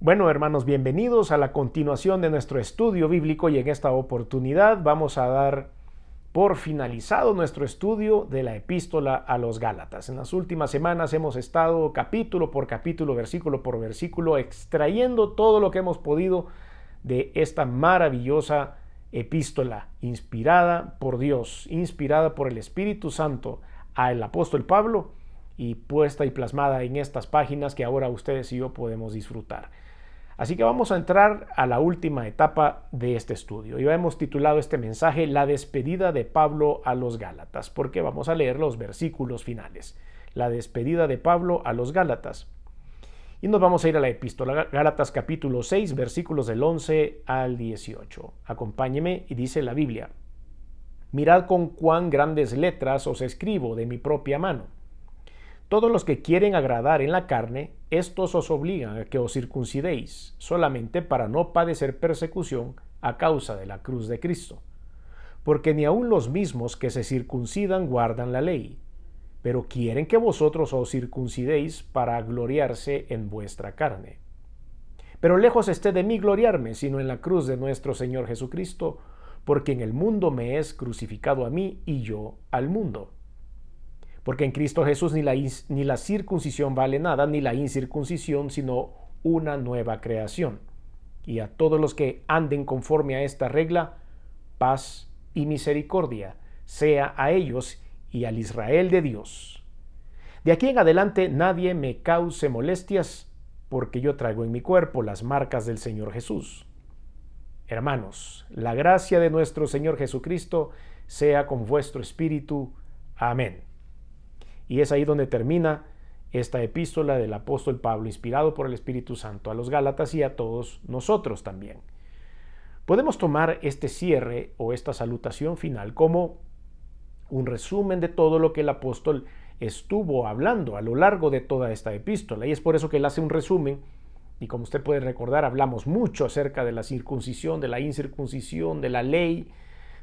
Bueno, hermanos, bienvenidos a la continuación de nuestro estudio bíblico y en esta oportunidad vamos a dar por finalizado nuestro estudio de la epístola a los Gálatas. En las últimas semanas hemos estado capítulo por capítulo, versículo por versículo, extrayendo todo lo que hemos podido de esta maravillosa epístola inspirada por Dios, inspirada por el Espíritu Santo al apóstol Pablo y puesta y plasmada en estas páginas que ahora ustedes y yo podemos disfrutar. Así que vamos a entrar a la última etapa de este estudio. Y hemos titulado este mensaje La despedida de Pablo a los Gálatas, porque vamos a leer los versículos finales. La despedida de Pablo a los Gálatas. Y nos vamos a ir a la epístola, Gálatas capítulo 6, versículos del 11 al 18. Acompáñeme y dice la Biblia: Mirad con cuán grandes letras os escribo de mi propia mano. Todos los que quieren agradar en la carne, estos os obligan a que os circuncidéis, solamente para no padecer persecución a causa de la cruz de Cristo. Porque ni aun los mismos que se circuncidan guardan la ley, pero quieren que vosotros os circuncidéis para gloriarse en vuestra carne. Pero lejos esté de mí gloriarme, sino en la cruz de nuestro Señor Jesucristo, porque en el mundo me es crucificado a mí y yo al mundo. Porque en Cristo Jesús ni la circuncisión vale nada, ni la incircuncisión, sino una nueva creación. Y a todos los que anden conforme a esta regla, paz y misericordia sea a ellos y al Israel de Dios. De aquí en adelante nadie me cause molestias, porque yo traigo en mi cuerpo las marcas del Señor Jesús. Hermanos, la gracia de nuestro Señor Jesucristo sea con vuestro espíritu. Amén. Y es ahí donde termina esta epístola del apóstol Pablo, inspirado por el Espíritu Santo a los Gálatas y a todos nosotros también. Podemos tomar este cierre o esta salutación final como un resumen de todo lo que el apóstol estuvo hablando a lo largo de toda esta epístola. Y es por eso que él hace un resumen. Y como usted puede recordar, hablamos mucho acerca de la circuncisión, de la incircuncisión, de la ley,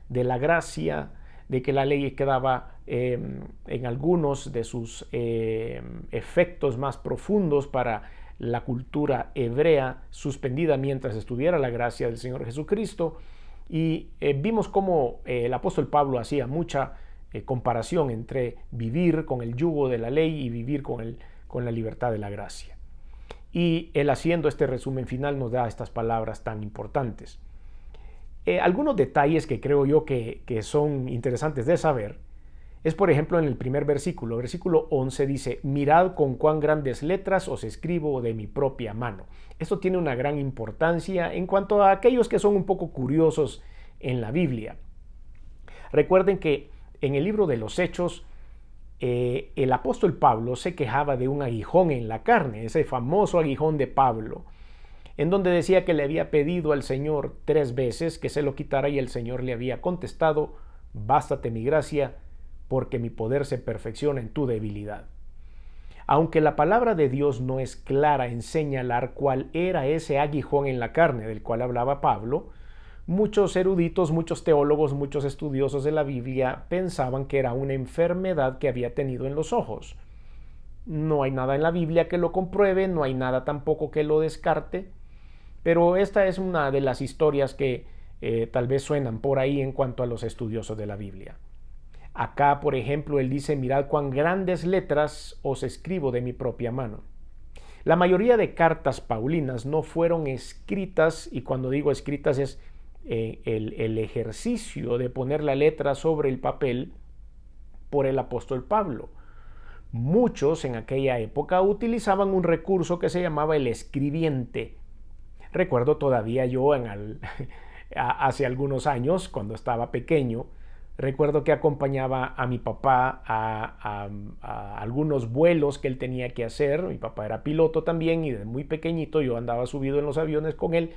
de la gracia, de que la ley quedaba en algunos de sus efectos más profundos para la cultura hebrea suspendida mientras estuviera la gracia del Señor Jesucristo. Y vimos cómo el apóstol Pablo hacía mucha comparación entre vivir con el yugo de la ley y vivir con la libertad de la gracia. Y él, haciendo este resumen final, nos da estas palabras tan importantes. Algunos detalles que creo yo que son interesantes de saber es, por ejemplo, en el primer versículo. Versículo 11 dice: Mirad con cuán grandes letras os escribo de mi propia mano. Esto tiene una gran importancia en cuanto a aquellos que son un poco curiosos en la Biblia. Recuerden que en el libro de los Hechos, el apóstol Pablo se quejaba de un aguijón en la carne, ese famoso aguijón de Pablo, en donde decía que le había pedido al Señor 3 veces que se lo quitara y el Señor le había contestado: bástate mi gracia, porque mi poder se perfecciona en tu debilidad. Aunque la palabra de Dios no es clara en señalar cuál era ese aguijón en la carne del cual hablaba Pablo, muchos eruditos, muchos teólogos, muchos estudiosos de la Biblia pensaban que era una enfermedad que había tenido en los ojos. No hay nada en la Biblia que lo compruebe, no hay nada tampoco que lo descarte, pero esta es una de las historias que tal vez suenan por ahí en cuanto a los estudiosos de la Biblia. Acá, por ejemplo, él dice: mirad cuán grandes letras os escribo de mi propia mano. La mayoría de cartas paulinas no fueron escritas, y cuando digo escritas es el ejercicio de poner la letra sobre el papel por el apóstol Pablo. Muchos en aquella época utilizaban un recurso que se llamaba el escribiente. Recuerdo todavía yo hace algunos años, cuando estaba pequeño, recuerdo que acompañaba a mi papá a algunos vuelos que él tenía que hacer. Mi papá era piloto también y desde muy pequeñito yo andaba subido en los aviones con él.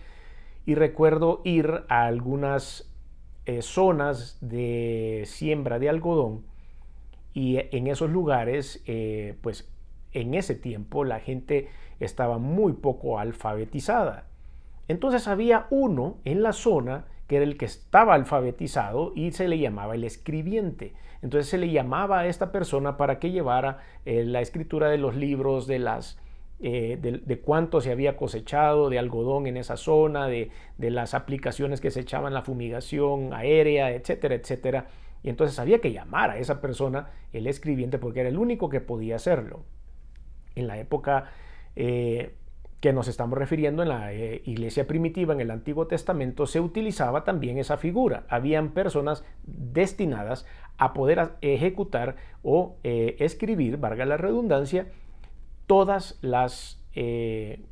Y recuerdo ir a algunas zonas de siembra de algodón, y en esos lugares, pues en ese tiempo la gente estaba muy poco alfabetizada. Entonces había uno en la zona que era el que estaba alfabetizado y se le llamaba el escribiente. Entonces se le llamaba a esta persona para que llevara la escritura de los libros, de las de cuánto se había cosechado de algodón en esa zona, de las aplicaciones que se echaban, la fumigación aérea, etcétera, etcétera. Y entonces había que llamar a esa persona, el escribiente, porque era el único que podía hacerlo. En la época que nos estamos refiriendo, en la iglesia primitiva, en el Antiguo Testamento, se utilizaba también esa figura. Habían personas destinadas a poder ejecutar o escribir, valga la redundancia, todas las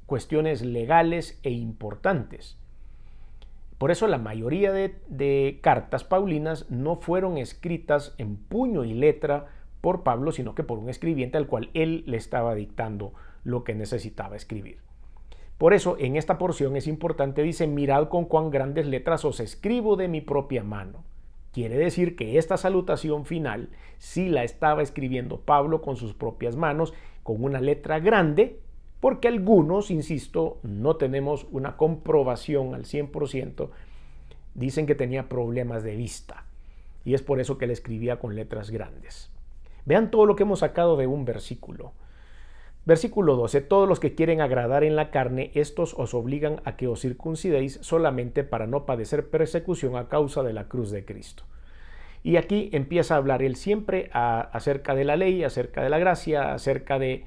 cuestiones legales e importantes. Por eso la mayoría de cartas paulinas no fueron escritas en puño y letra por Pablo, sino que por un escribiente al cual él le estaba dictando lo que necesitaba escribir. Por eso en esta porción es importante, dice, mirad con cuán grandes letras os escribo de mi propia mano. Quiere decir que esta salutación final sí la estaba escribiendo Pablo con sus propias manos, con una letra grande, porque algunos, insisto, no tenemos una comprobación al 100%, dicen que tenía problemas de vista. Y es por eso que él escribía con letras grandes. Vean todo lo que hemos sacado de un versículo. Versículo 12, todos los que quieren agradar en la carne, estos os obligan a que os circuncidéis solamente para no padecer persecución a causa de la cruz de Cristo. Y aquí empieza a hablar él siempre acerca de la ley, acerca de la gracia, acerca de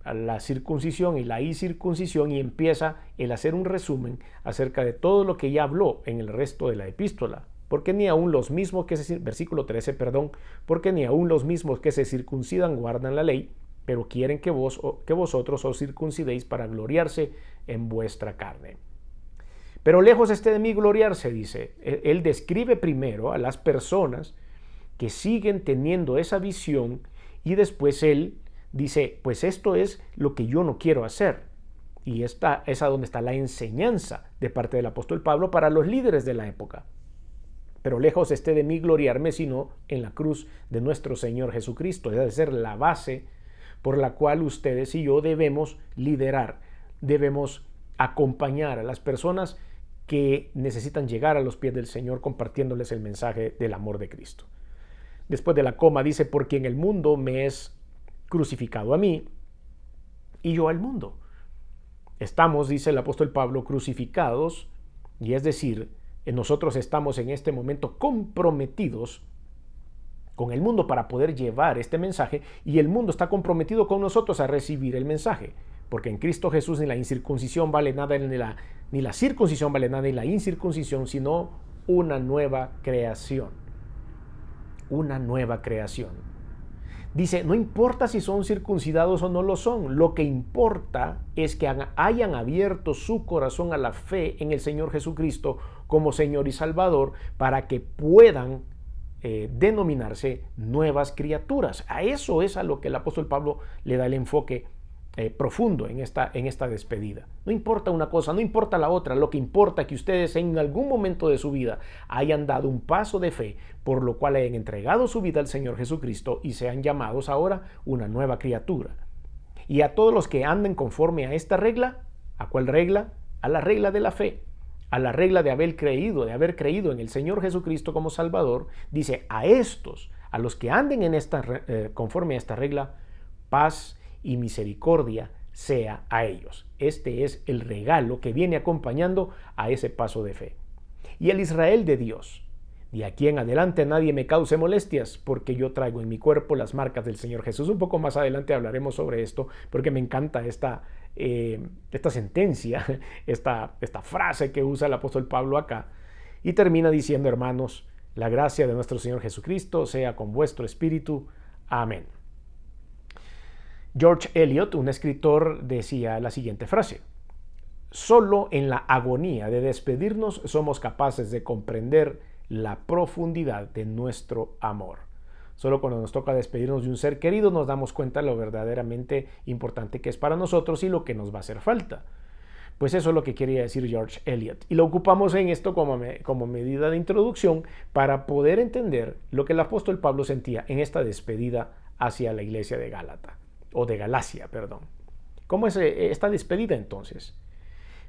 la circuncisión y la incircuncisión, y empieza el hacer un resumen acerca de todo lo que ya habló en el resto de la epístola. Porque ni aun los mismos que versículo 13, porque ni aun los mismos que se circuncidan guardan la ley, pero quieren que vosotros os circuncidéis para gloriarse en vuestra carne. Pero lejos esté de mí gloriarse, dice. Él describe primero a las personas que siguen teniendo esa visión y después él dice, pues esto es lo que yo no quiero hacer. Y esta es a donde está la enseñanza de parte del apóstol Pablo para los líderes de la época. Pero lejos esté de mí gloriarme, sino en la cruz de nuestro Señor Jesucristo. Debe ser la base por la cual ustedes y yo debemos liderar, debemos acompañar a las personas que necesitan llegar a los pies del Señor compartiéndoles el mensaje del amor de Cristo. Después de la coma dice, porque en el mundo me es crucificado a mí y yo al mundo. Estamos, dice el apóstol Pablo, crucificados, y es decir, nosotros estamos en este momento comprometidos con el mundo para poder llevar este mensaje, y el mundo está comprometido con nosotros a recibir el mensaje, porque en Cristo Jesús ni la incircuncisión vale nada, ni la circuncisión vale nada, ni la incircuncisión, sino una nueva creación. Una nueva creación. Dice, no importa si son circuncidados o no lo son, lo que importa es que hayan abierto su corazón a la fe en el Señor Jesucristo como Señor y Salvador, para que puedan denominarse nuevas criaturas. A eso es a lo que el apóstol Pablo le da el enfoque profundo en esta despedida. No importa una cosa, no importa la otra, lo que importa es que ustedes en algún momento de su vida hayan dado un paso de fe, por lo cual hayan entregado su vida al Señor Jesucristo y sean llamados ahora una nueva criatura. Y a todos los que anden conforme a esta regla, ¿a cuál regla? A la regla de la fe, a la regla de haber creído en el Señor Jesucristo como Salvador, dice, a estos, a los que anden en conforme a esta regla, paz y misericordia sea a ellos. Este es el regalo que viene acompañando a ese paso de fe. Y el Israel de Dios, de aquí en adelante nadie me cause molestias, porque yo traigo en mi cuerpo las marcas del Señor Jesús. Un poco más adelante hablaremos sobre esto, porque me encanta esta sentencia, esta frase que usa el apóstol Pablo acá, y termina diciendo, hermanos, la gracia de nuestro Señor Jesucristo sea con vuestro espíritu. Amén. George Eliot, un escritor, decía la siguiente frase: solo en la agonía de despedirnos somos capaces de comprender la profundidad de nuestro amor. Solo cuando nos toca despedirnos de un ser querido nos damos cuenta de lo verdaderamente importante que es para nosotros y lo que nos va a hacer falta. Pues eso es lo que quería decir George Eliot. Y lo ocupamos en esto como medida de introducción para poder entender lo que el apóstol Pablo sentía en esta despedida hacia la iglesia de Galacia. ¿Cómo es esta despedida entonces?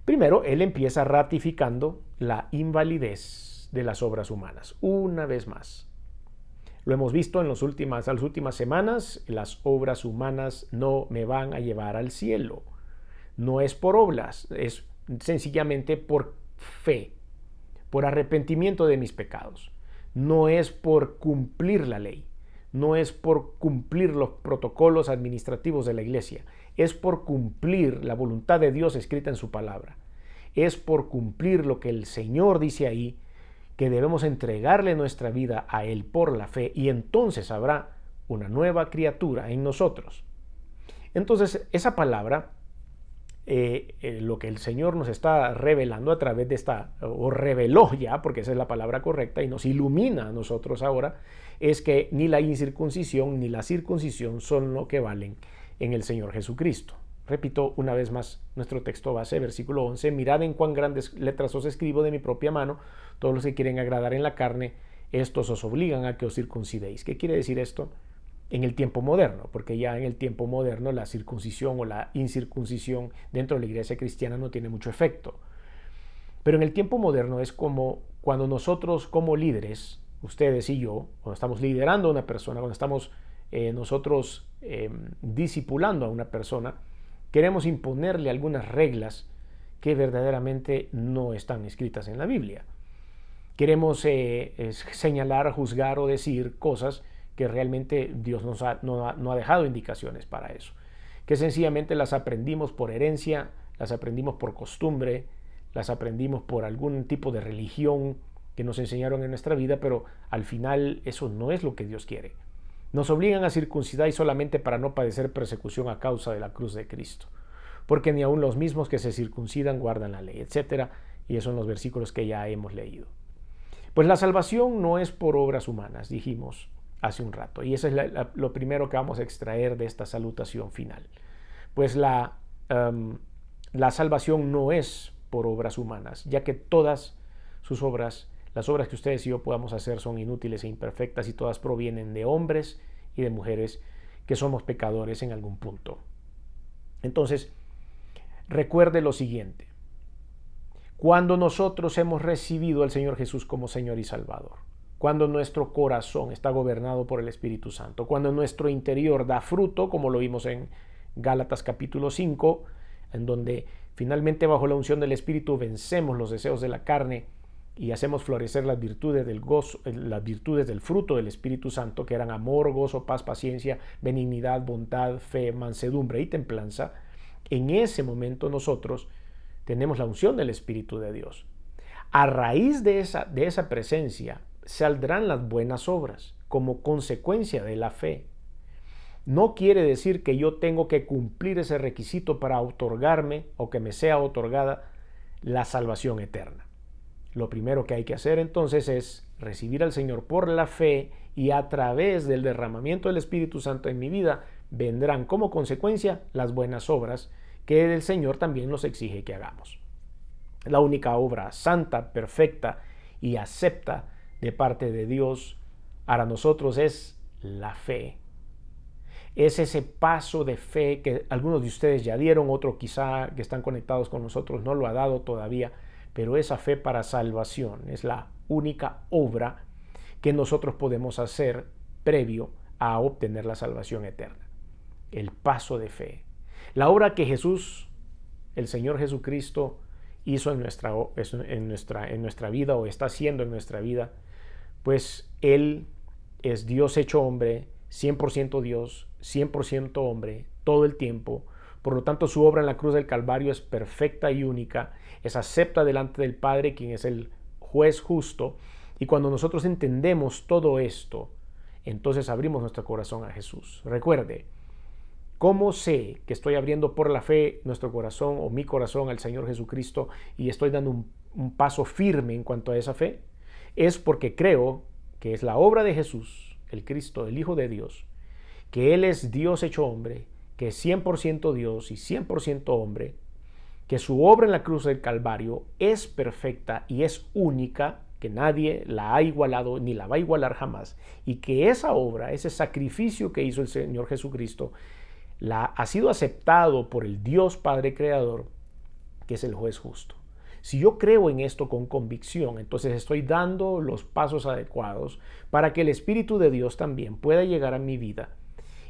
Primero, él empieza ratificando la invalidez de las obras humanas, una vez más. Lo hemos visto en las últimas semanas, las obras humanas no me van a llevar al cielo. No es por obras, es sencillamente por fe, por arrepentimiento de mis pecados. No es por cumplir la ley, no es por cumplir los protocolos administrativos de la iglesia, es por cumplir la voluntad de Dios escrita en su palabra. Es por cumplir lo que el Señor dice ahí, que debemos entregarle nuestra vida a Él por la fe, y entonces habrá una nueva criatura en nosotros. Entonces, esa palabra, lo que el Señor nos está revelando a través de esta, o reveló ya, porque esa es la palabra correcta, y nos ilumina a nosotros ahora, es que ni la incircuncisión ni la circuncisión son lo que valen en el Señor Jesucristo. Repito una vez más nuestro texto base, versículo 11, mirad en cuán grandes letras os escribo de mi propia mano, todos los que quieren agradar en la carne, estos os obligan a que os circuncidéis. ¿Qué quiere decir esto? En el tiempo moderno, porque ya en el tiempo moderno la circuncisión o la incircuncisión dentro de la iglesia cristiana no tiene mucho efecto. Pero en el tiempo moderno es como cuando nosotros como líderes, ustedes y yo, cuando estamos liderando a una persona, cuando estamos nosotros discipulando a una persona, queremos imponerle algunas reglas que verdaderamente no están escritas en la Biblia. Queremos señalar, juzgar o decir cosas que realmente Dios no ha dejado indicaciones para eso. Que sencillamente las aprendimos por herencia, las aprendimos por costumbre, las aprendimos por algún tipo de religión que nos enseñaron en nuestra vida, pero al final eso no es lo que Dios quiere. Nos obligan a circuncidar y solamente para no padecer persecución a causa de la cruz de Cristo. Porque ni aun los mismos que se circuncidan guardan la ley, etc. Y esos son los versículos que ya hemos leído. Pues la salvación no es por obras humanas, dijimos hace un rato. Y eso es lo primero que vamos a extraer de esta salutación final. Pues la salvación no es por obras humanas, ya que todas sus obras, las obras que ustedes y yo podamos hacer, son inútiles e imperfectas, y todas provienen de hombres y de mujeres que somos pecadores en algún punto. Entonces, recuerde lo siguiente: cuando nosotros hemos recibido al Señor Jesús como Señor y Salvador, cuando nuestro corazón está gobernado por el Espíritu Santo, cuando nuestro interior da fruto, como lo vimos en Gálatas capítulo 5, en donde finalmente bajo la unción del Espíritu vencemos los deseos de la carne y hacemos florecer las virtudes del gozo, las virtudes del fruto del Espíritu Santo, que eran amor, gozo, paz, paciencia, benignidad, bondad, fe, mansedumbre y templanza. En ese momento nosotros tenemos la unción del Espíritu de Dios. A raíz de esa presencia saldrán las buenas obras como consecuencia de la fe. No quiere decir que yo tengo que cumplir ese requisito para otorgarme o que me sea otorgada la salvación eterna. Lo primero que hay que hacer entonces es recibir al Señor por la fe, y a través del derramamiento del Espíritu Santo en mi vida vendrán como consecuencia las buenas obras que el Señor también nos exige que hagamos. La única obra santa, perfecta y acepta de parte de Dios para nosotros es la fe. Es ese paso de fe que algunos de ustedes ya dieron, otros quizá que están conectados con nosotros no lo ha dado todavía, pero esa fe para salvación es la única obra que nosotros podemos hacer previo a obtener la salvación eterna. El paso de fe. La obra que Jesús, el Señor Jesucristo, hizo en nuestra vida, o está haciendo en nuestra vida, pues Él es Dios hecho hombre, 100% Dios, 100% hombre, todo el tiempo. Por lo tanto, su obra en la cruz del Calvario es perfecta y única, es acepta delante del Padre, quien es el juez justo. Y cuando nosotros entendemos todo esto, entonces abrimos nuestro corazón a Jesús. Recuerde, ¿cómo sé que estoy abriendo por la fe nuestro corazón o mi corazón al Señor Jesucristo y estoy dando un paso firme en cuanto a esa fe? Es porque creo que es la obra de Jesús, el Cristo, el Hijo de Dios, que Él es Dios hecho hombre, que es 100% Dios y 100% hombre, que su obra en la cruz del Calvario es perfecta y es única, que nadie la ha igualado ni la va a igualar jamás, y que esa obra, ese sacrificio que hizo el Señor Jesucristo, ha sido aceptado por el Dios Padre Creador, que es el juez justo. Si yo creo en esto con convicción, entonces estoy dando los pasos adecuados para que el Espíritu de Dios también pueda llegar a mi vida.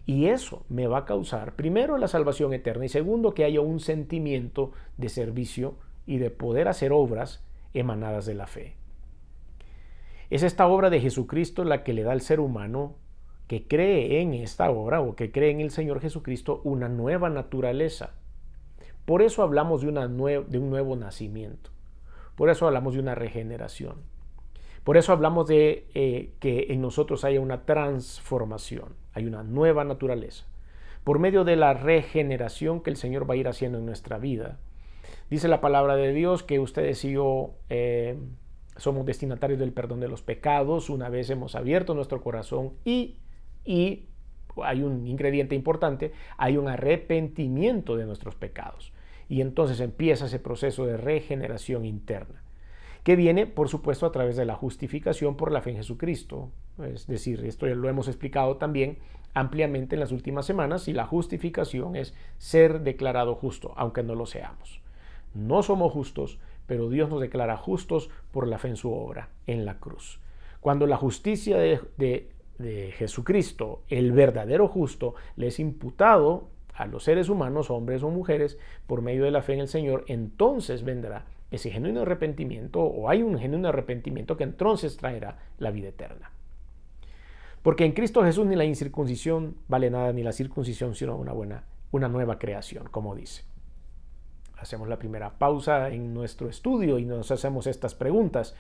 Y eso me va a causar, primero, la salvación eterna y segundo, que haya un sentimiento de servicio y de poder hacer obras emanadas de la fe. Es esta obra de Jesucristo la que le da al ser humano que cree en esta obra o que cree en el Señor Jesucristo una nueva naturaleza. Por eso hablamos de un nuevo nacimiento. Por eso hablamos de una regeneración. Por eso hablamos de que en nosotros haya una transformación, hay una nueva naturaleza. Por medio de la regeneración que el Señor va a ir haciendo en nuestra vida. Dice la palabra de Dios que ustedes y yo somos destinatarios del perdón de los pecados una vez hemos abierto nuestro corazón y hay un ingrediente importante, hay un arrepentimiento de nuestros pecados. Y entonces empieza ese proceso de regeneración interna, que viene, por supuesto, a través de la justificación por la fe en Jesucristo. Es decir, esto ya lo hemos explicado también ampliamente en las últimas semanas, y la justificación es ser declarado justo, aunque no lo seamos. No somos justos, pero Dios nos declara justos por la fe en su obra en la cruz. Cuando la justicia de Jesucristo, el verdadero justo, le es imputado a los seres humanos, hombres o mujeres, por medio de la fe en el Señor, entonces vendrá ese genuino arrepentimiento, o hay un genuino arrepentimiento que entonces traerá la vida eterna. Porque en Cristo Jesús ni la incircuncisión vale nada, ni la circuncisión, sino una nueva creación, como dice. Hacemos la primera pausa en nuestro estudio y nos hacemos estas preguntas.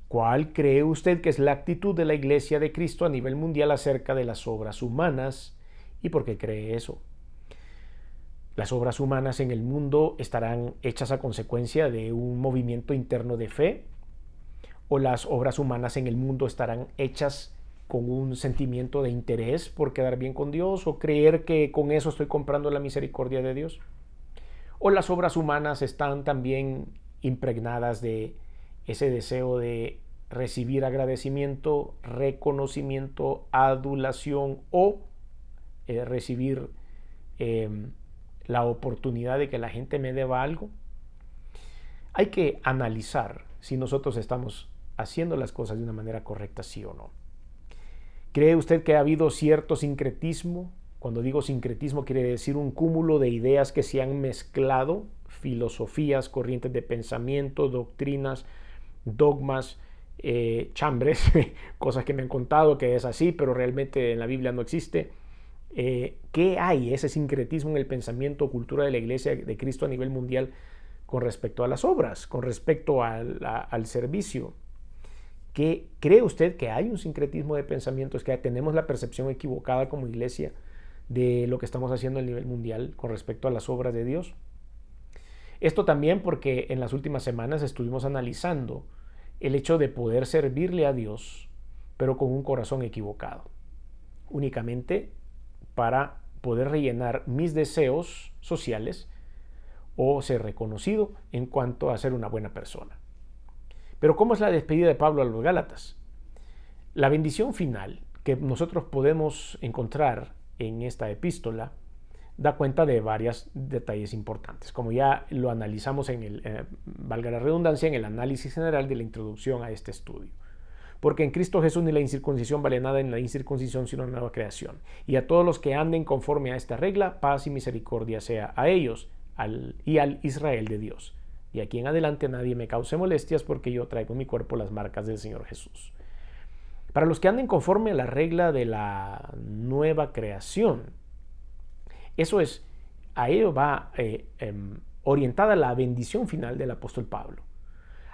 ¿Cuál cree usted que es la actitud de la Iglesia de Cristo a nivel mundial acerca de las obras humanas? ¿Y por qué cree eso? Las obras humanas en el mundo estarán hechas a consecuencia de un movimiento interno de fe, o las obras humanas en el mundo estarán hechas con un sentimiento de interés por quedar bien con Dios, o creer que con eso estoy comprando la misericordia de Dios. O las obras humanas están también impregnadas de ese deseo de recibir agradecimiento, reconocimiento, adulación, o recibir la oportunidad de que la gente me deba algo. Hay que analizar si nosotros estamos haciendo las cosas de una manera correcta, sí o no. ¿Cree usted que ha habido cierto sincretismo? Cuando digo sincretismo, quiere decir un cúmulo de ideas que se han mezclado, filosofías, corrientes de pensamiento, doctrinas, dogmas, chambres, cosas que me han contado que es así, pero realmente en la Biblia no existe. ¿Qué hay? Ese sincretismo en el pensamiento o cultura de la Iglesia de Cristo a nivel mundial con respecto a las obras, con respecto al servicio. ¿Cree usted que hay un sincretismo de pensamiento? ¿Es que tenemos la percepción equivocada como Iglesia de lo que estamos haciendo a nivel mundial con respecto a las obras de Dios? Esto también porque en las últimas semanas estuvimos analizando el hecho de poder servirle a Dios, pero con un corazón equivocado, únicamente para poder rellenar mis deseos sociales o ser reconocido en cuanto a ser una buena persona. Pero ¿cómo es la despedida de Pablo a los Gálatas? La bendición final que nosotros podemos encontrar en esta epístola da cuenta de varios detalles importantes, como ya lo analizamos valga la redundancia, en el análisis general de la introducción a este estudio. Porque en Cristo Jesús ni la incircuncisión vale nada, en la incircuncisión sino una nueva creación. Y a todos los que anden conforme a esta regla, paz y misericordia sea a ellos y al Israel de Dios. Y aquí en adelante nadie me cause molestias, porque yo traigo en mi cuerpo las marcas del Señor Jesús. Para los que anden conforme a la regla de la nueva creación, a ello va orientada la bendición final del apóstol Pablo.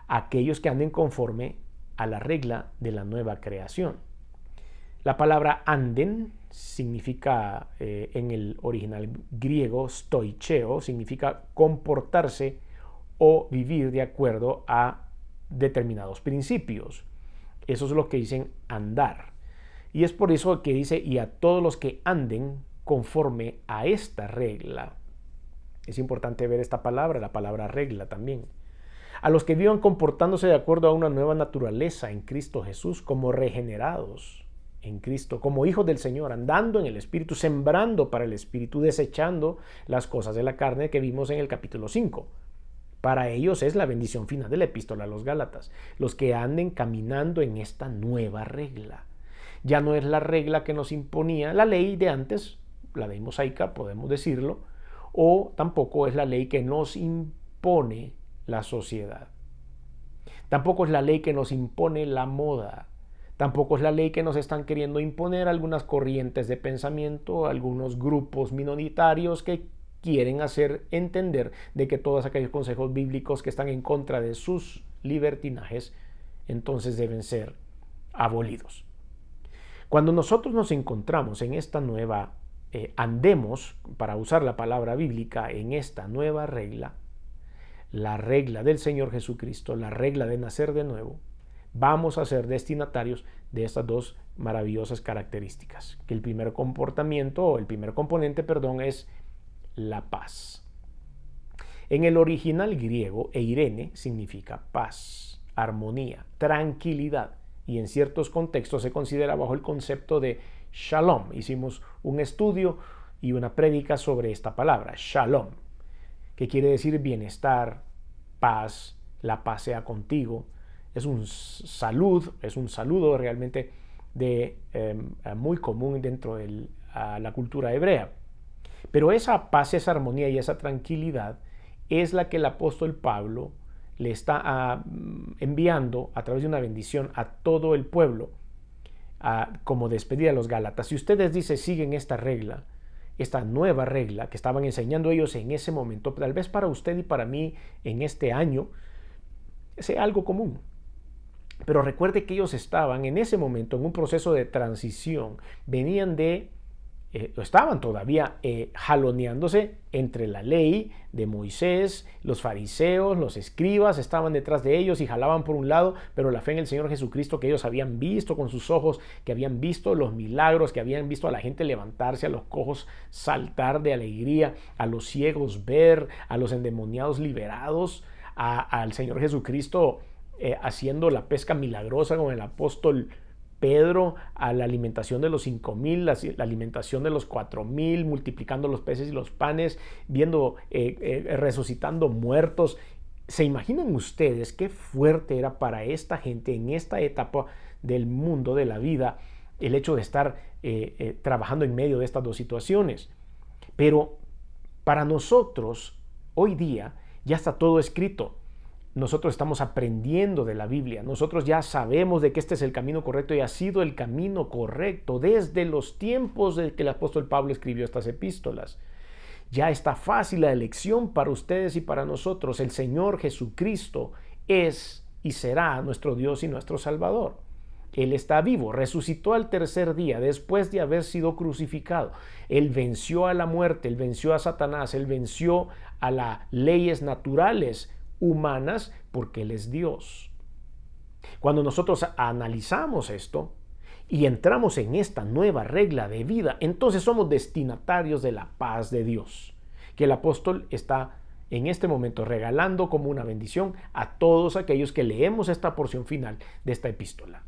Aquellos que anden conforme a la regla de la nueva creación. La palabra anden significa, en el original griego, stoicheo, significa comportarse o vivir de acuerdo a determinados principios. Eso es lo que dicen andar. Y es por eso que dice, y a todos los que anden conforme a esta regla. Es importante ver esta palabra, la palabra regla también. A los que vivan comportándose de acuerdo a una nueva naturaleza en Cristo Jesús, como regenerados en Cristo, como hijos del Señor, andando en el Espíritu, sembrando para el Espíritu, desechando las cosas de la carne que vimos en el capítulo 5. Para ellos es la bendición final de la epístola a los Gálatas, los que anden caminando en esta nueva regla. Ya no es la regla que nos imponía la ley de antes, la ley mosaica, podemos decirlo, o tampoco es la ley que nos impone la sociedad. Tampoco es la ley que nos impone la moda. Tampoco es la ley que nos están queriendo imponer algunas corrientes de pensamiento, algunos grupos minoritarios que quieren hacer entender de que todos aquellos consejos bíblicos que están en contra de sus libertinajes, entonces deben ser abolidos. Cuando nosotros nos encontramos en esta nueva, andemos, para usar la palabra bíblica, en esta nueva regla, la regla del Señor Jesucristo, la regla de nacer de nuevo, vamos a ser destinatarios de estas dos maravillosas características. Que el primer comportamiento, o el primer componente, perdón, es la paz. En el original griego, eirene significa paz, armonía, tranquilidad, y en ciertos contextos se considera bajo el concepto de shalom. Hicimos un estudio y una prédica sobre esta palabra, shalom, que quiere decir bienestar, paz, la paz sea contigo. Es un saludo realmente muy común dentro de la cultura hebrea. Pero esa paz, esa armonía y esa tranquilidad es la que el apóstol Pablo le está enviando a través de una bendición a todo el pueblo como despedida a los Gálatas. Si ustedes siguen esta regla, esta nueva regla que estaban enseñando ellos en ese momento, tal vez para usted y para mí en este año sea algo común. Pero recuerde que ellos estaban en ese momento en un proceso de transición, estaban todavía jaloneándose entre la ley de Moisés, los fariseos, los escribas estaban detrás de ellos y jalaban por un lado, pero la fe en el Señor Jesucristo que ellos habían visto con sus ojos, que habían visto los milagros, que habían visto a la gente levantarse, a los cojos saltar de alegría, a los ciegos ver, a los endemoniados liberados, al Señor Jesucristo haciendo la pesca milagrosa con el apóstol Pedro, a la alimentación de los 5,000, la alimentación de los 4,000, multiplicando los peces y los panes, viendo, resucitando muertos. ¿Se imaginan ustedes qué fuerte era para esta gente en esta etapa del mundo, de la vida, el hecho de estar trabajando en medio de estas dos situaciones? Pero para nosotros, hoy día, ya está todo escrito. Nosotros estamos aprendiendo de la Biblia. Nosotros ya sabemos de que este es el camino correcto y ha sido el camino correcto desde los tiempos de que el apóstol Pablo escribió estas epístolas. Ya está fácil la elección para ustedes y para nosotros. El Señor Jesucristo es y será nuestro Dios y nuestro Salvador. Él está vivo, resucitó al tercer día después de haber sido crucificado. Él venció a la muerte, Él venció a Satanás, Él venció a las leyes naturales humanas porque Él es Dios. Cuando nosotros analizamos esto y entramos en esta nueva regla de vida, entonces somos destinatarios de la paz de Dios, que el apóstol está en este momento regalando como una bendición a todos aquellos que leemos esta porción final de esta epístola.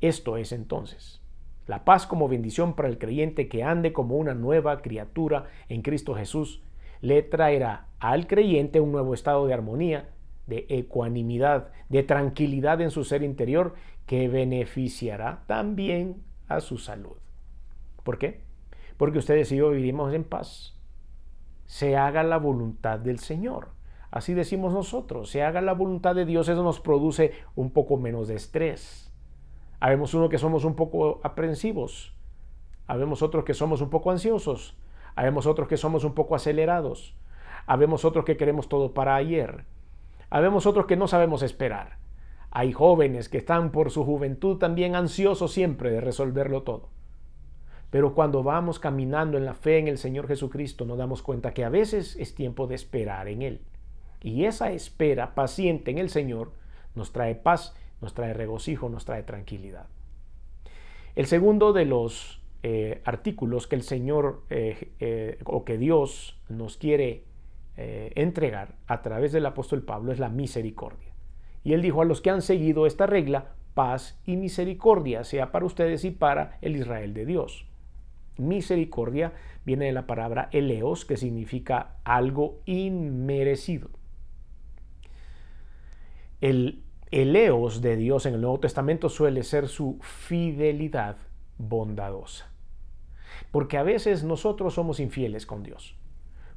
Esto es entonces la paz como bendición para el creyente que ande como una nueva criatura en Cristo Jesús. Le traerá al creyente un nuevo estado de armonía, de ecuanimidad, de tranquilidad en su ser interior que beneficiará también a su salud. ¿Por qué? Porque ustedes y yo viviremos en paz. Se haga la voluntad del Señor. Así decimos nosotros, se haga la voluntad de Dios. Eso nos produce un poco menos de estrés. Habemos uno que somos un poco aprensivos. Habemos otros que somos un poco ansiosos. Habemos otros que somos un poco acelerados. Habemos otros que queremos todo para ayer. Habemos otros que no sabemos esperar. Hay jóvenes que están por su juventud también ansiosos siempre de resolverlo todo. Pero cuando vamos caminando en la fe en el Señor Jesucristo, nos damos cuenta que a veces es tiempo de esperar en Él. Y esa espera paciente en el Señor nos trae paz, nos trae regocijo, nos trae tranquilidad. El segundo de los artículos que el Señor o que Dios nos quiere entregar a través del apóstol Pablo es la misericordia. Y él dijo: a los que han seguido esta regla, paz y misericordia sea para ustedes y para el Israel de Dios. Misericordia viene de la palabra eleos, que significa algo inmerecido. El eleos de Dios en el Nuevo Testamento suele ser su fidelidad bondadosa. Porque a veces nosotros somos infieles con Dios.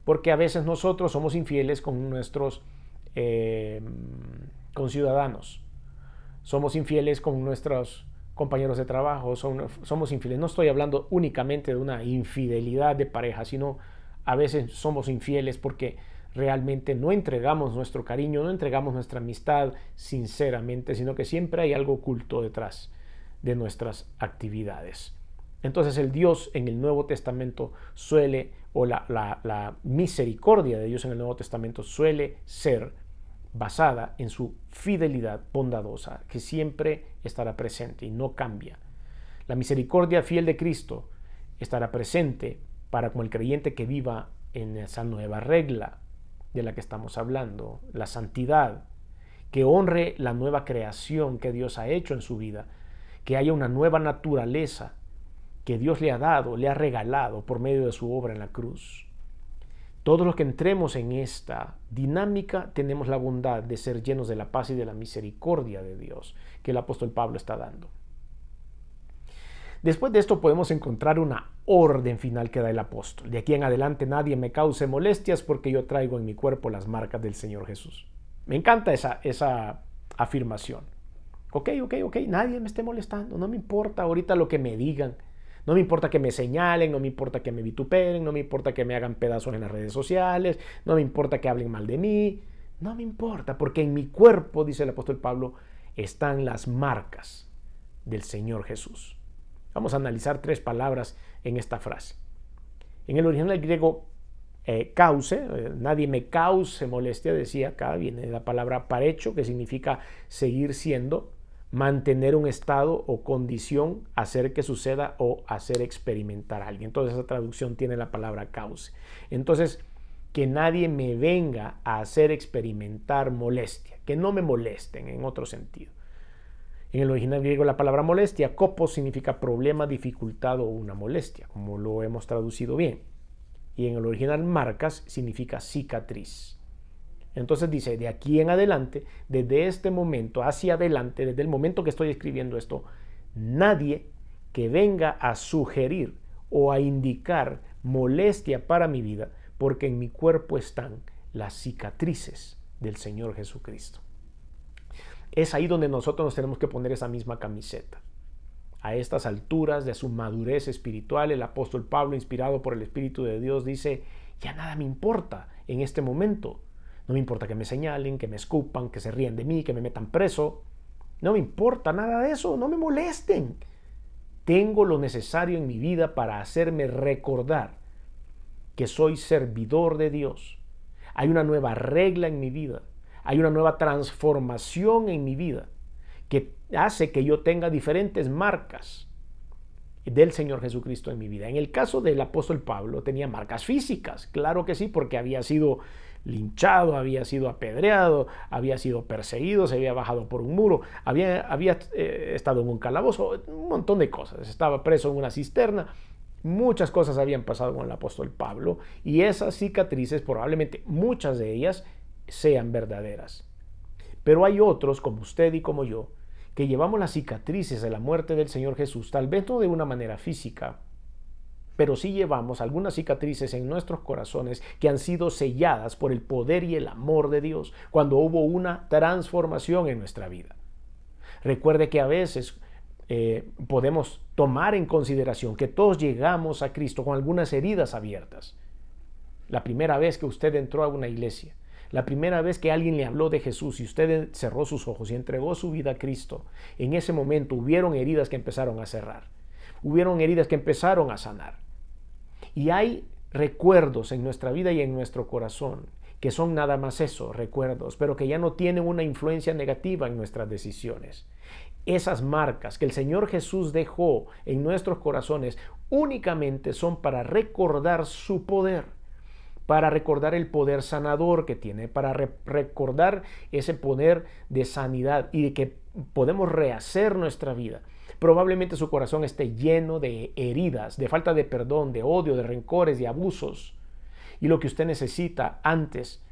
Porque a veces nosotros somos infieles con nuestros conciudadanos. Somos infieles con nuestros compañeros de trabajo. Somos infieles. No estoy hablando únicamente de una infidelidad de pareja, sino a veces somos infieles porque realmente no entregamos nuestro cariño, no entregamos nuestra amistad sinceramente, sino que siempre hay algo oculto detrás de nuestras actividades. Entonces el Dios en el Nuevo Testamento suele, o la misericordia de Dios en el Nuevo Testamento suele ser basada en su fidelidad bondadosa, que siempre estará presente y no cambia. La misericordia fiel de Cristo estará presente para como el creyente que viva en esa nueva regla de la que estamos hablando, la santidad, que honre la nueva creación que Dios ha hecho en su vida, que haya una nueva naturaleza que Dios le ha dado, le ha regalado por medio de su obra en la cruz. Todos los que entremos en esta dinámica tenemos la bondad de ser llenos de la paz y de la misericordia de Dios que el apóstol Pablo está dando. Después de esto podemos encontrar una orden final que da el apóstol. De aquí en adelante nadie me cause molestias porque yo traigo en mi cuerpo las marcas del Señor Jesús. Me encanta esa afirmación. Ok, nadie me esté molestando, no me importa ahorita lo que me digan. No me importa que me señalen, no me importa que me vituperen, no me importa que me hagan pedazos en las redes sociales, no me importa que hablen mal de mí, no me importa, porque en mi cuerpo, dice el apóstol Pablo, están las marcas del Señor Jesús. Vamos a analizar 3 palabras en esta frase. En el original griego, cause, nadie me cause molestia, decía acá, viene la palabra parecho, que significa seguir siendo, mantener un estado o condición, hacer que suceda o hacer experimentar a alguien. Entonces esa traducción tiene la palabra cause. Entonces, que nadie me venga a hacer experimentar molestia, que no me molesten en otro sentido. En el original griego la palabra molestia, kopos, significa problema, dificultad o una molestia, como lo hemos traducido bien. Y en el original marcas significa cicatriz. Entonces dice, de aquí en adelante, desde este momento hacia adelante, desde el momento que estoy escribiendo esto, nadie que venga a sugerir o a indicar molestia para mi vida, porque en mi cuerpo están las cicatrices del Señor Jesucristo. Es ahí donde nosotros nos tenemos que poner esa misma camiseta. A estas alturas de su madurez espiritual, el apóstol Pablo, inspirado por el Espíritu de Dios, dice, ya nada me importa en este momento. No me importa que me señalen, que me escupan, que se ríen de mí, que me metan preso. No me importa nada de eso, no me molesten. Tengo lo necesario en mi vida para hacerme recordar que soy servidor de Dios. Hay una nueva regla en mi vida. Hay una nueva transformación en mi vida que hace que yo tenga diferentes marcas del Señor Jesucristo en mi vida. En el caso del apóstol Pablo tenía marcas físicas, claro que sí, porque había sido linchado, había sido apedreado, había sido perseguido, se había bajado por un muro, había estado en un calabozo, un montón de cosas, estaba preso en una cisterna. Muchas cosas habían pasado con el apóstol Pablo y esas cicatrices, probablemente muchas de ellas, sean verdaderas. Pero hay otros, como usted y como yo, que llevamos las cicatrices de la muerte del Señor Jesús, tal vez no de una manera física, pero sí llevamos algunas cicatrices en nuestros corazones que han sido selladas por el poder y el amor de Dios cuando hubo una transformación en nuestra vida. Recuerde que a veces podemos tomar en consideración que todos llegamos a Cristo con algunas heridas abiertas. La primera vez que usted entró a una iglesia, la primera vez que alguien le habló de Jesús y usted cerró sus ojos y entregó su vida a Cristo, en ese momento hubieron heridas que empezaron a cerrar. Hubieron heridas que empezaron a sanar. Y hay recuerdos en nuestra vida y en nuestro corazón que son nada más eso, recuerdos, pero que ya no tienen una influencia negativa en nuestras decisiones. Esas marcas que el Señor Jesús dejó en nuestros corazones únicamente son para recordar su poder, para recordar el poder sanador que tiene, para recordar ese poder de sanidad y de que podemos rehacer nuestra vida. Probablemente su corazón esté lleno de heridas, de falta de perdón, de odio, de rencores, de abusos. Y lo que usted necesita antes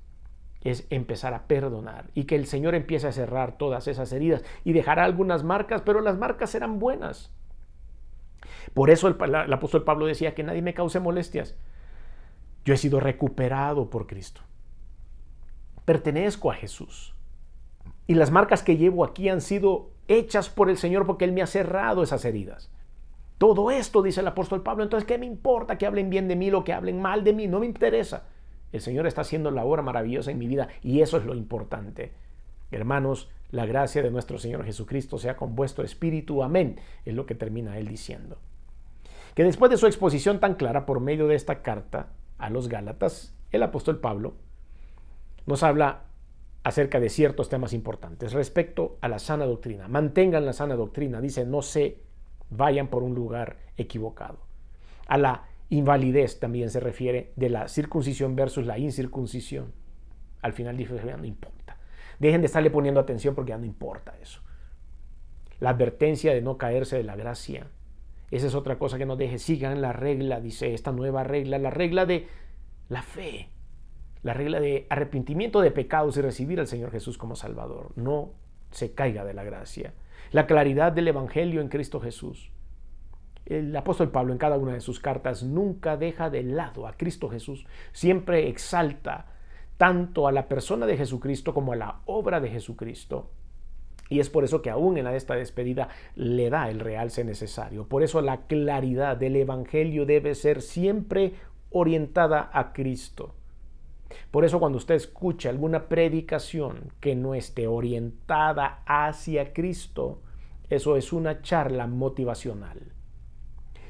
es empezar a perdonar y que el Señor empiece a cerrar todas esas heridas y dejará algunas marcas, pero las marcas serán buenas. Por eso el apóstol Pablo decía que nadie me cause molestias. Yo he sido recuperado por Cristo. Pertenezco a Jesús. Y las marcas que llevo aquí han sido hechas por el Señor porque Él me ha cerrado esas heridas. Todo esto, dice el apóstol Pablo, entonces, ¿qué me importa que hablen bien de mí, lo que hablen mal de mí? No me interesa. El Señor está haciendo la obra maravillosa en mi vida y eso es lo importante. Hermanos, la gracia de nuestro Señor Jesucristo sea con vuestro espíritu. Amén. Es lo que termina Él diciendo. Que después de su exposición tan clara por medio de esta carta a los Gálatas, el apóstol Pablo nos habla acerca de ciertos temas importantes respecto a la sana doctrina. Mantengan la sana doctrina. Dice, no se vayan por un lugar equivocado. A la invalidez también se refiere de la circuncisión versus la incircuncisión. Al final dice, ya no importa. Dejen de estarle poniendo atención porque ya no importa eso. La advertencia de no caerse de la gracia. Esa es otra cosa que nos deje. Sigan la regla, dice esta nueva regla, la regla de la fe. La regla de arrepentimiento de pecados y recibir al Señor Jesús como Salvador. No se caiga de la gracia. La claridad del Evangelio en Cristo Jesús. El apóstol Pablo en cada una de sus cartas nunca deja de lado a Cristo Jesús. Siempre exalta tanto a la persona de Jesucristo como a la obra de Jesucristo. Y es por eso que aún en esta despedida le da el realce necesario. Por eso la claridad del Evangelio debe ser siempre orientada a Cristo. Por eso cuando usted escucha alguna predicación que no esté orientada hacia Cristo, eso es una charla motivacional.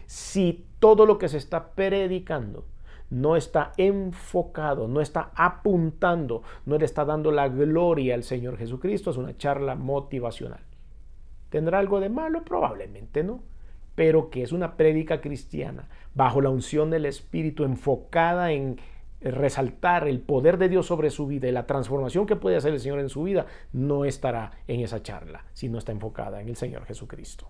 Si todo lo que se está predicando no está enfocado, no está apuntando, no le está dando la gloria al Señor Jesucristo, es una charla motivacional. ¿Tendrá algo de malo? Probablemente no. Pero que es una prédica cristiana, bajo la unción del Espíritu, enfocada en resaltar el poder de Dios sobre su vida y la transformación que puede hacer el Señor en su vida, no estará en esa charla, si no está enfocada en el Señor Jesucristo.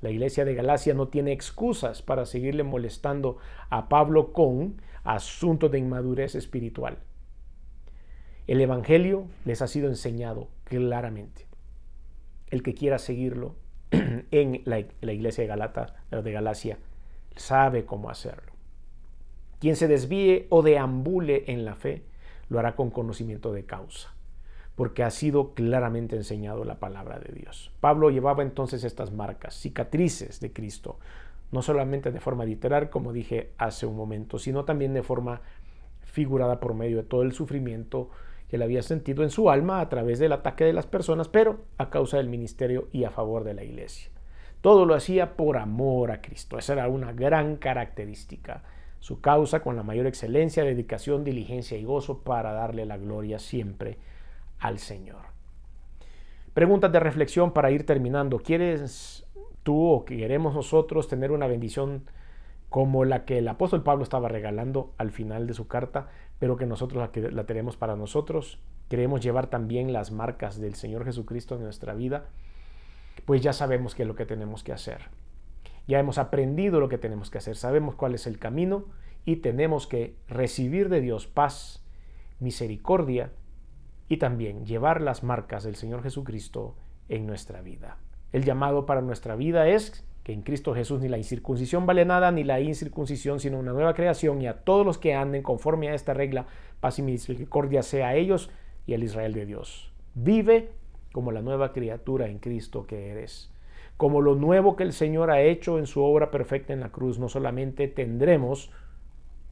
La iglesia de Galacia no tiene excusas para seguirle molestando a Pablo con asuntos de inmadurez espiritual. El Evangelio les ha sido enseñado claramente. El que quiera seguirlo en la iglesia de Galacia sabe cómo hacerlo. Quien se desvíe o deambule en la fe lo hará con conocimiento de causa, porque ha sido claramente enseñado la palabra de Dios. Pablo llevaba entonces estas marcas, cicatrices de Cristo, no solamente de forma literal, como dije hace un momento, sino también de forma figurada por medio de todo el sufrimiento que él había sentido en su alma a través del ataque de las personas, pero a causa del ministerio y a favor de la iglesia. Todo lo hacía por amor a Cristo. Esa era una gran característica. Su causa con la mayor excelencia, dedicación, diligencia y gozo para darle la gloria siempre al Señor. Preguntas de reflexión para ir terminando. ¿Quieres tú o queremos nosotros tener una bendición como la que el apóstol Pablo estaba regalando al final de su carta, pero que nosotros la tenemos para nosotros? ¿Queremos llevar también las marcas del Señor Jesucristo en nuestra vida? Pues ya sabemos qué es lo que tenemos que hacer. Ya hemos aprendido lo que tenemos que hacer, sabemos cuál es el camino y tenemos que recibir de Dios paz, misericordia y también llevar las marcas del Señor Jesucristo en nuestra vida. El llamado para nuestra vida es que en Cristo Jesús ni la incircuncisión vale nada, ni la incircuncisión, sino una nueva creación, y a todos los que anden conforme a esta regla, paz y misericordia sea a ellos y al Israel de Dios. Vive como la nueva criatura en Cristo que eres. Como lo nuevo que el Señor ha hecho en su obra perfecta en la cruz, no solamente tendremos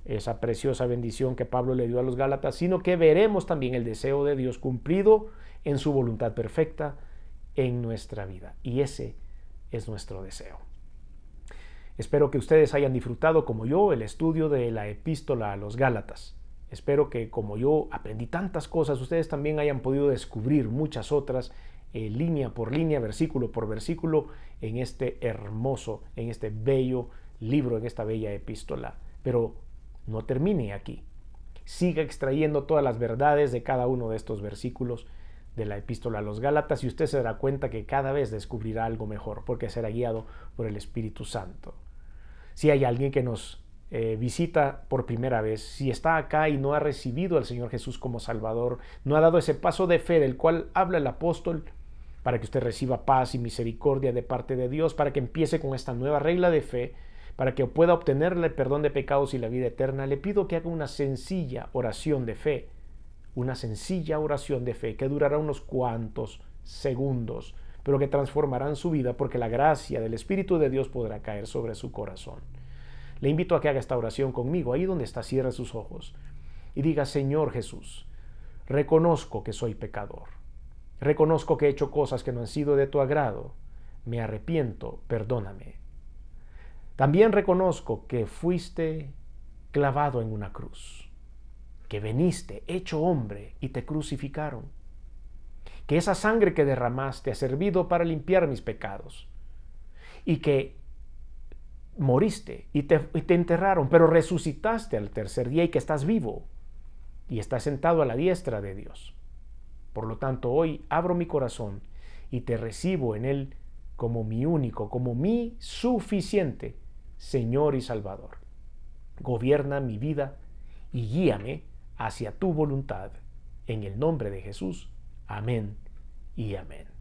esa preciosa bendición que Pablo le dio a los Gálatas, sino que veremos también el deseo de Dios cumplido en su voluntad perfecta en nuestra vida. Y ese es nuestro deseo. Espero que ustedes hayan disfrutado como yo el estudio de la epístola a los Gálatas. Espero que como yo aprendí tantas cosas, ustedes también hayan podido descubrir muchas otras línea por línea, versículo por versículo, en este hermoso, en este bello libro, en esta bella epístola. Pero no termine aquí. Siga extrayendo todas las verdades de cada uno de estos versículos de la epístola a los Gálatas y usted se dará cuenta que cada vez descubrirá algo mejor porque será guiado por el Espíritu Santo. Si hay alguien que nos visita por primera vez, si está acá y no ha recibido al Señor Jesús como Salvador, no ha dado ese paso de fe del cual habla el apóstol, para que usted reciba paz y misericordia de parte de Dios, para que empiece con esta nueva regla de fe, para que pueda obtener el perdón de pecados y la vida eterna, le pido que haga una sencilla oración de fe, que durará unos cuantos segundos, pero que transformarán su vida porque la gracia del Espíritu de Dios podrá caer sobre su corazón. Le invito a que haga esta oración conmigo, ahí donde está, cierre sus ojos y diga: Señor Jesús, reconozco que soy pecador. Reconozco que he hecho cosas que no han sido de tu agrado. Me arrepiento, perdóname. También reconozco que fuiste clavado en una cruz, que veniste hecho hombre y te crucificaron, que esa sangre que derramaste ha servido para limpiar mis pecados y que moriste y te enterraron, pero resucitaste al tercer día y que estás vivo y estás sentado a la diestra de Dios. Por lo tanto, hoy abro mi corazón y te recibo en él como mi único, como mi suficiente Señor y Salvador. Gobierna mi vida y guíame hacia tu voluntad. En el nombre de Jesús. Amén y amén.